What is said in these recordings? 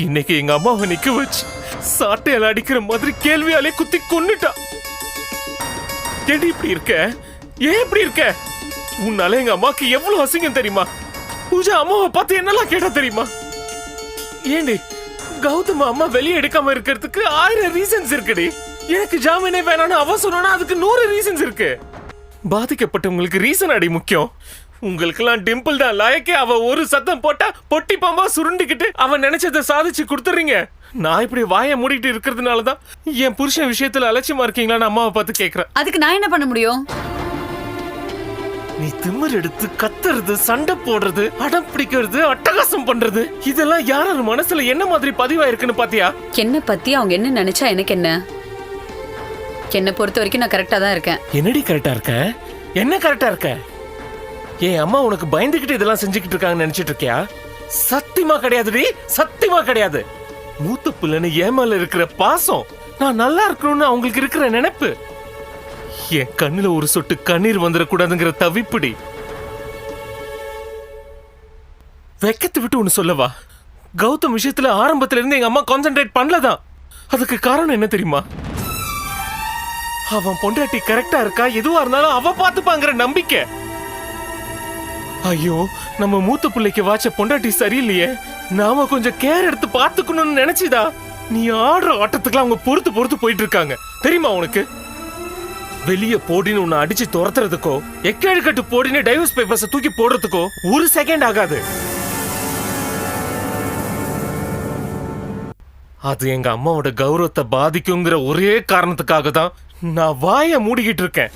இன்னைக்கு எங்க அம்மாவை நிக்க வச்சு சாட்டையால அடிக்கிற மாதிரி கேள்வியாலே குத்தி கொன்னுட்டா. ஏடி இப்படி இருக்க? ஏன் இப்படி இருக்க? உன்னால எங்க அம்மாக்கு எவ்வளவு அசிங்கம் தெரியுமா? பூஜா அம்மாவை பார்த்து என்னெல்லாம் கேட்டா தெரியுமா? ஏண்டி கௌதம் அம்மா வெளியே எடுக்காம இருக்கிறதுக்கு 1000 ரீசன்ஸ் இருக்குடி. எனக்கு ஜாமீனே வேணான்னு அவ சொன்னா அதுக்கு 100 ரீசன்ஸ் இருக்கு. பாதிக்கப்பட்டவங்களுக்கு ரீசன் அடி முக்கியம். உங்களுக்கெல்லாம் டிம்பிள் தான் லாயக்கே. அவ ஒரு சத்தம் போட்டா பொட்டி பாம்பா சுருண்டிக்கிட்டு அவன் நினைச்சதை சாதிச்சு கொடுத்துறீங்க. நான் இப்படி வாயை மூடிட்டு இருக்கிறதுனாலதான் என் புருஷன் விஷயத்துல அலட்சியமா இருக்கீங்களான்னு அம்மாவை பார்த்து கேக்குறேன். அதுக்கு நான் என்ன பண்ண முடியும்? நீ திமிர் எடுத்து கத்துறது, சண்டை போடுறது, அடம் பிடிக்கிறது, அட்டகாசம் பண்றது, இதெல்லாம் யார் மனசுல என்ன மாதிரி பதிவாயிருக்குன்னு பாத்தியா? என்ன பத்தி அவங்க என்ன நினைச்சா எனக்கு என்ன? என்ன பொறுத்த வரைக்கும் நான் கரெக்டா தான் இருக்கேன். என்னடி கரெக்டா இருக்க? என்ன கரெக்டா இருக்க? என் அம்மா உனக்கு பயந்துகிட்டு இதெல்லாம் செஞ்சுக்கிட்டு இருக்காங்கன்னு நினைச்சிட்டு இருக்கியா? சத்தியமா கிடையாதுடி, சத்தியமா கிடையாது. மூத்த பிள்ளைன்னு ஏமால இருக்கிற பாசம், நான் நல்லா இருக்கணும்னு அவங்களுக்கு இருக்கிற நினைப்பு, என் கண்ணுல ஒரு சொட்டு கண்ணீர் வந்துடக்கூடாதுங்கிற தவிப்புடி. வெக்கத்தை விட்டு ஒண்ணு சொல்லவா? கௌதம் விஷயத்துல ஆரம்பத்துல இருந்து எங்க அம்மா கான்சென்ட்ரேட் பண்ணலதான். அதுக்கு காரணம் என்ன தெரியுமா? அவன் பொண்டாட்டி கரெக்டா இருக்கா, எதுவா இருந்தாலும் அவ பாத்துப்பாங்கிற நம்பிக்கை. ஐயோ, நம்ம மூத்த பிள்ளைக்கு வாச்ச பொண்டாட்டி சரியில்லையே, நாம கொஞ்சம் கேர் எடுத்து பாத்துக்கணும்னு நினைச்சுதா நீ ஆடுற ஆட்டத்துக்குலாம் அவங்க பொறுத்து போயிட்டு இருக்காங்க தெரியுமா உனக்கு? வெளிய போடின்னு உன்னை அடிச்சு துரத்துறதுக்கோ, எக்கேடு கட்டு போடின்னு டைவர்ஸ் பேப்பர்ஸ் தூக்கி போடுறதுக்கோ 1 செகண்ட் ஆகாது. அது எங்க அம்மாவோட கௌரவத்தை பாதிக்குங்கிற ஒரே காரணத்துக்காக தான் நான் வாயை மூடிக்கிட்டு இருக்கேன்.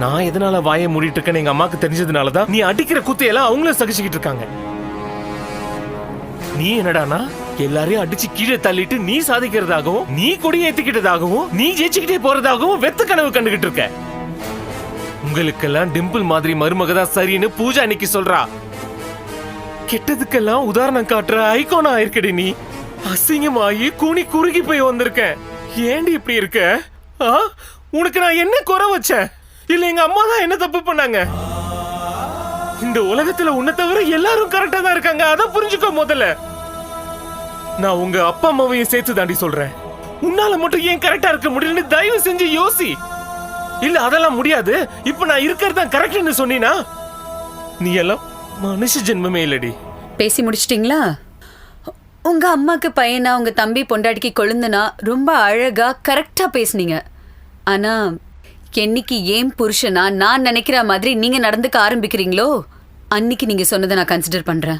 நான் எதனால வாயை மூடிட்டு இருக்கேன்னு எங்க அம்மாக்கு தெரிஞ்சதுனாலதான் நீ அடிக்கிற குத்தையெல்லாம் அவங்களும் சகிச்சுக்கிட்டு இருக்காங்க. நீ என்னடானா எல்லாரையும் அடிச்சு கீழே தள்ளிட்டு நீ சாதிக்கிறதாகவும், நீ கொடி ஏத்திக்கிட்டதாகவும், நீ ஜெயிச்சுக்கிட்டே போறதாகவும் வெத்து கனவு கண்டுகிட்டு இருக்க. உங்களுக்கெல்லாம் டிம்பிள் மாதிரி மருமகதான் சரின்னு பூஜா அன்னைக்கு சொல்றா. கெட்டதுக்கெல்லாம் உதாரணம் காட்டுற ஐகோனா இருக்கடி நீ. அசிங்கமாயி கூனி குறுகி போய் வந்திருக்கேன். ஏண்டி இப்படி இருக்க? உனக்கு நான் என்ன குறை வச்சேன்? இல்ல எங்க அம்மா தான் என்ன தப்பு பண்ணாங்க? இந்த உலகத்துல உன்னை தவிர எல்லாரும் கரெக்டா தான் இருக்காங்க, அத புரிஞ்சுக்கோ முதல்ல. நான் உங்க அப்பா அம்மாவையும் சேர்த்து தாண்டி சொல்றேன். உன்னால மட்டும் ஏன் கரெக்டா இருக்க முடியலன்னு தயவு செஞ்சு யோசி. இல்ல அதெல்லாம் முடியாது, இப்ப நான் இருக்கிறது தான் கரெக்ட்னு சொன்னீனா நீ எல்லாம் மனுஷ ஜென்மமே இல்லடி. பேசி முடிச்சிட்டீங்களா? உங்க அம்மாக்கு பையனா, உங்க தம்பி பொண்டாட்டிக்கு கொழுந்தனா ரொம்ப அழகா கரெக்டா பேசுனீங்க. ஆனா என்னைக்கு ஏன் புருஷனா நான் நினைக்கிற மாதிரி நீங்க நடந்துக்க ஆரம்பிக்கிறீங்களோ அன்னைக்கு நீங்க சொன்னதை நான் கன்சிடர் பண்றேன்.